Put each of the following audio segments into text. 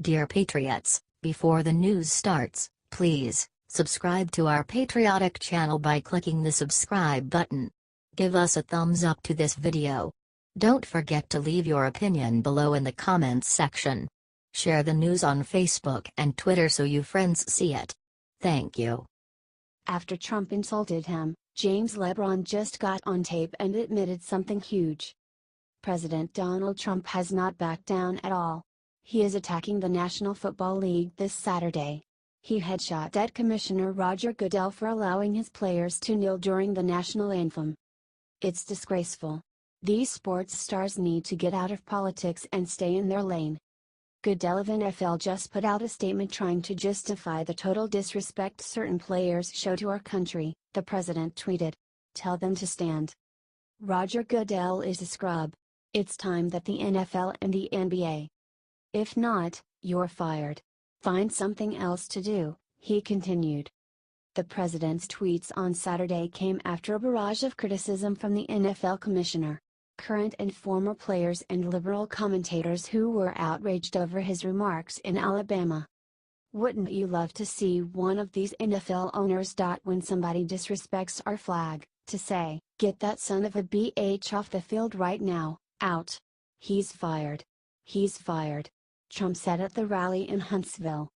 Dear Patriots, before the news starts, please subscribe to our patriotic channel by clicking the subscribe button. Give us a thumbs up to this video. Don't forget to leave your opinion below in the comments section. Share the news on Facebook and Twitter so you friends see it. Thank you. After Trump insulted him, James Lebron just got on tape and admitted something huge. President Donald Trump has not backed down at all. He is attacking the National Football League this Saturday. He headshot at Commissioner Roger Goodell for allowing his players to kneel during the national anthem. It's disgraceful. These sports stars need to get out of politics and stay in their lane. Goodell of NFL just put out a statement trying to justify the total disrespect certain players show to our country. The president tweeted, "Tell them to stand. Roger Goodell is a scrub. It's time that the NFL and the NBA. If not, you're fired. Find something else to do," he continued. The president's tweets on Saturday came after a barrage of criticism from the NFL commissioner, current and former players and liberal commentators who were outraged over his remarks in Alabama. Wouldn't you love to see one of these NFL owners. When somebody disrespects our flag, to say, "Get that son of a bitch off the field right now, out. He's fired. He's fired," Trump said at the rally in Huntsville.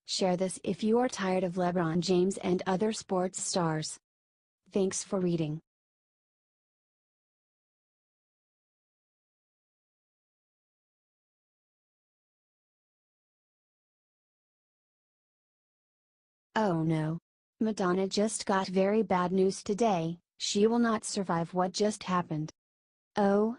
Share this if you are tired of LeBron James and other sports stars. Thanks for reading. Oh no. Madonna just got very bad news today. She will not survive what just happened. Oh,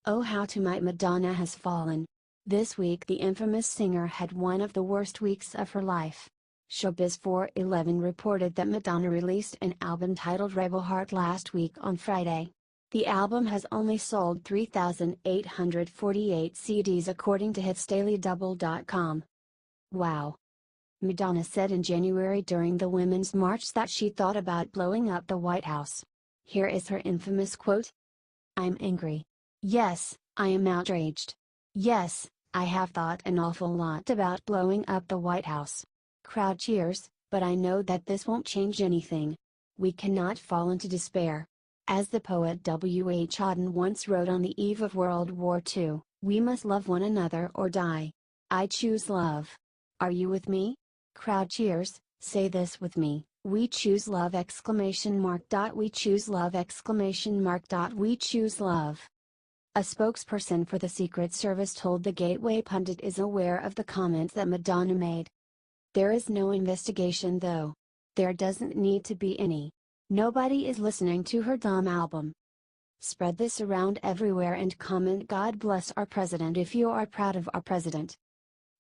how tonight Madonna has fallen. This week the infamous singer had one of the worst weeks of her life. Showbiz 411 reported that Madonna released an album titled Rebel Heart last week on Friday. The album has only sold 3,848 CDs according to hitsdailydouble.com. Wow. Madonna said in January during the Women's March that she thought about blowing up the White House. Here is her infamous quote. "I'm angry. Yes, I am outraged. Yes, I have thought an awful lot about blowing up the White House." Crowd cheers, but I know that this won't change anything. We cannot fall into despair. As the poet W. H. Auden once wrote on the eve of World War II, "We must love one another or die. I choose love. Are you with me?" Crowd cheers, say this with me, "We choose love!" We choose love! We choose love. A spokesperson for the Secret Service told the Gateway Pundit is aware of the comments that Madonna made. There is no investigation though. There doesn't need to be any. Nobody is listening to her dumb album. Spread this around everywhere and comment "God bless our president" if you are proud of our president.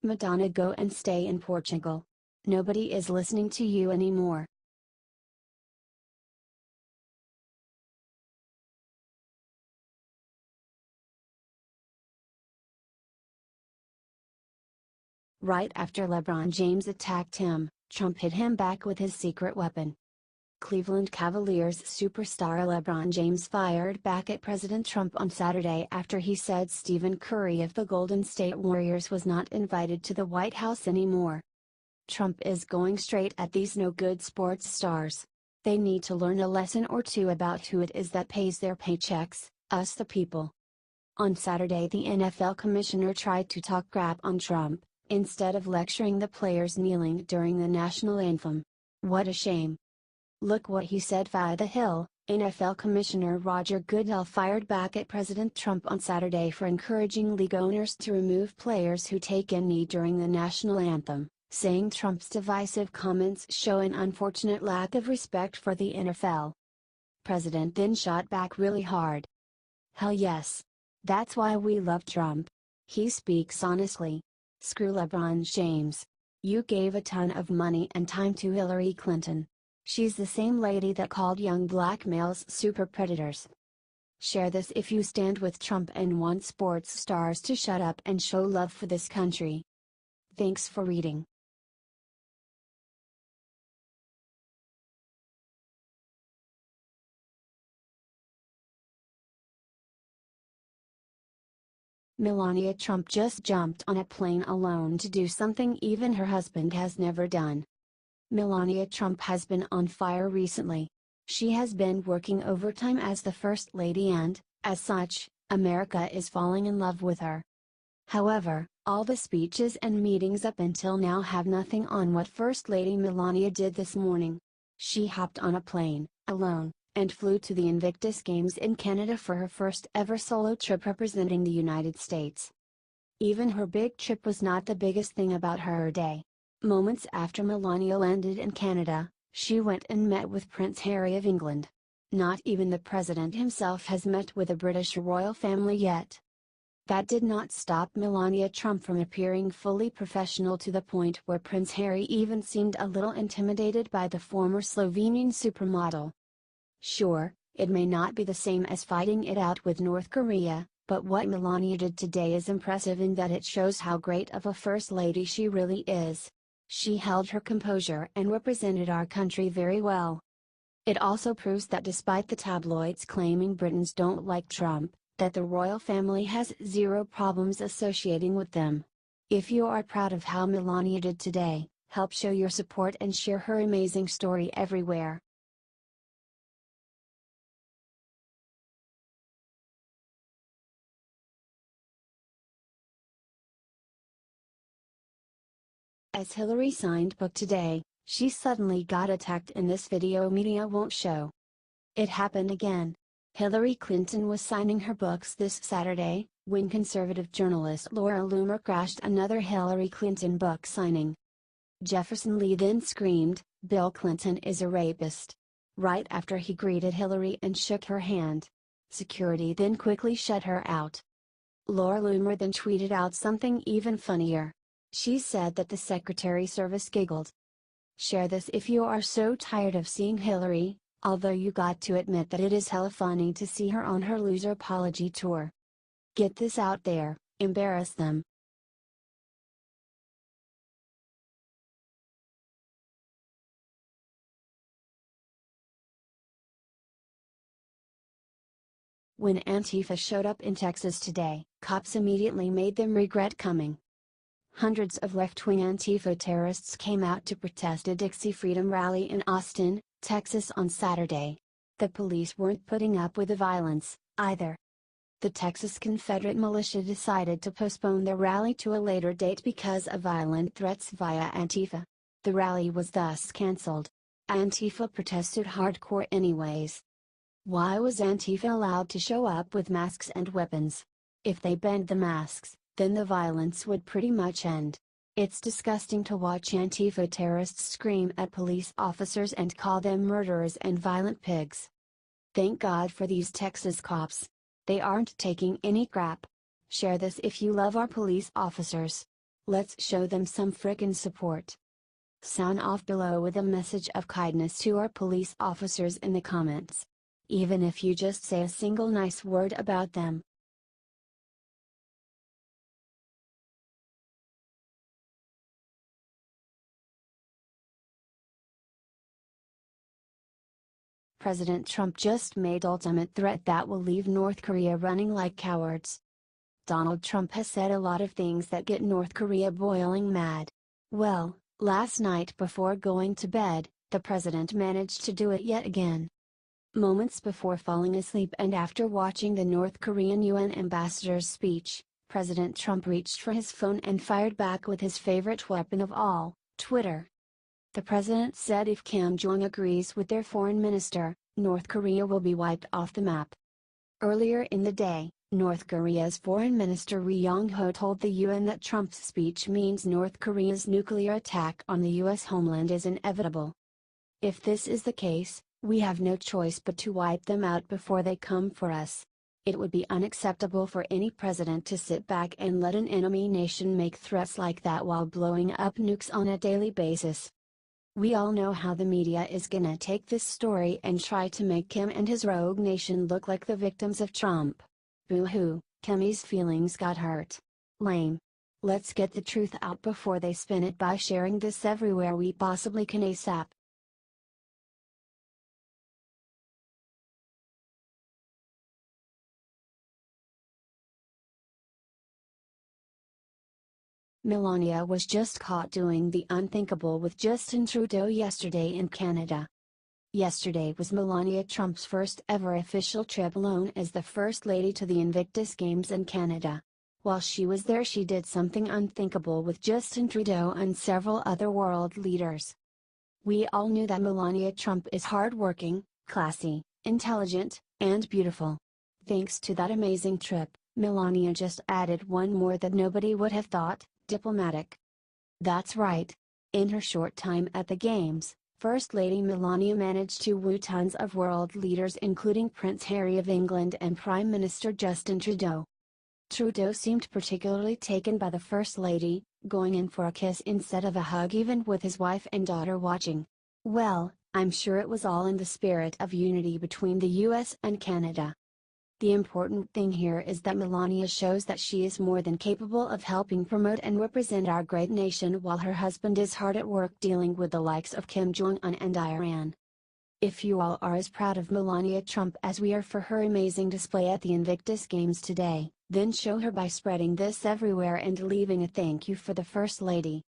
Madonna, go and stay in Portugal. Nobody is listening to you anymore. Right after LeBron James attacked him, Trump hit him back with his secret weapon. Cleveland Cavaliers superstar LeBron James fired back at President Trump on Saturday after he said Stephen Curry of the Golden State Warriors was not invited to the White House anymore. Trump is going straight at these no-good sports stars. They need to learn a lesson or two about who it is that pays their paychecks, us the people. On Saturday the NFL commissioner tried to talk crap on Trump, instead of lecturing the players kneeling during the national anthem. What a shame. Look what he said via the Hill. NFL Commissioner Roger Goodell fired back at President Trump on Saturday for encouraging league owners to remove players who take a knee during the national anthem, saying Trump's divisive comments show an unfortunate lack of respect for the NFL. President then shot back really hard. "Hell yes. That's why we love Trump. He speaks honestly. Screw LeBron James. You gave a ton of money and time to Hillary Clinton. She's the same lady that called young black males super predators." Share this if you stand with Trump and want sports stars to shut up and show love for this country. Thanks for reading. Melania Trump just jumped on a plane alone to do something even her husband has never done. Melania Trump has been on fire recently. She has been working overtime as the First Lady and, as such, America is falling in love with her. However, all the speeches and meetings up until now have nothing on what First Lady Melania did this morning. She hopped on a plane, alone, and flew to the Invictus Games in Canada for her first ever solo trip representing the United States. Even her big trip was not the biggest thing about her day. Moments after Melania landed in Canada, she went and met with Prince Harry of England. Not even the president himself has met with the British royal family yet. That did not stop Melania Trump from appearing fully professional to the point where Prince Harry even seemed a little intimidated by the former Slovenian supermodel. Sure, it may not be the same as fighting it out with North Korea, but what Melania did today is impressive in that it shows how great of a first lady she really is. She held her composure and represented our country very well. It also proves that despite the tabloids claiming Britons don't like Trump, that the royal family has zero problems associating with them. If you are proud of how Melania did today, help show your support and share her amazing story everywhere. As Hillary signed book today, she suddenly got attacked in this video media won't show. It happened again. Hillary Clinton was signing her books this Saturday, when conservative journalist Laura Loomer crashed another Hillary Clinton book signing. Jefferson Lee then screamed, "Bill Clinton is a rapist," right after he greeted Hillary and shook her hand. Security then quickly shut her out. Laura Loomer then tweeted out something even funnier. She said that the Secretary Service giggled. Share this if you are so tired of seeing Hillary, although you got to admit that it is hella funny to see her on her loser apology tour. Get this out there, embarrass them. When Antifa showed up in Texas today, cops immediately made them regret coming. Hundreds of left-wing Antifa terrorists came out to protest a Dixie Freedom rally in Austin, Texas on Saturday. The police weren't putting up with the violence, either. The Texas Confederate militia decided to postpone the rally to a later date because of violent threats via Antifa. The rally was thus cancelled. Antifa protested hardcore anyways. Why was Antifa allowed to show up with masks and weapons? If they banned the masks, then the violence would pretty much end. It's disgusting to watch Antifa terrorists scream at police officers and call them murderers and violent pigs. Thank God for these Texas cops. They aren't taking any crap. Share this if you love our police officers. Let's show them some frickin' support. Sound off below with a message of kindness to our police officers in the comments. Even if you just say a single nice word about them. President Trump just made ultimate threat that will leave North Korea running like cowards. Donald Trump has said a lot of things that get North Korea boiling mad. Well, last night before going to bed, the president managed to do it yet again. Moments before falling asleep and after watching the North Korean UN ambassador's speech, President Trump reached for his phone and fired back with his favorite weapon of all, Twitter. The president said if Kim Jong agrees with their foreign minister, North Korea will be wiped off the map. Earlier in the day, North Korea's foreign minister Ri Yong-ho told the UN that Trump's speech means North Korea's nuclear attack on the US homeland is inevitable. If this is the case, we have no choice but to wipe them out before they come for us. It would be unacceptable for any president to sit back and let an enemy nation make threats like that while blowing up nukes on a daily basis. We all know how the media is gonna take this story and try to make Kim and his rogue nation look like the victims of Trump. Boo-hoo, Kimmy's feelings got hurt. Lame. Let's get the truth out before they spin it by sharing this everywhere we possibly can ASAP. Melania was just caught doing the unthinkable with Justin Trudeau yesterday in Canada. Yesterday was Melania Trump's first ever official trip alone as the First Lady to the Invictus Games in Canada. While she was there, she did something unthinkable with Justin Trudeau and several other world leaders. We all knew that Melania Trump is hardworking, classy, intelligent, and beautiful. Thanks to that amazing trip, Melania just added one more that nobody would have thought: diplomatic. That's right. In her short time at the Games, First Lady Melania managed to woo tons of world leaders, including Prince Harry of England and Prime Minister Justin Trudeau. Trudeau seemed particularly taken by the First Lady, going in for a kiss instead of a hug even with his wife and daughter watching. Well, I'm sure it was all in the spirit of unity between the US and Canada. The important thing here is that Melania shows that she is more than capable of helping promote and represent our great nation while her husband is hard at work dealing with the likes of Kim Jong-un and Iran. If you all are as proud of Melania Trump as we are for her amazing display at the Invictus Games today, then show her by spreading this everywhere and leaving a thank you for the First Lady.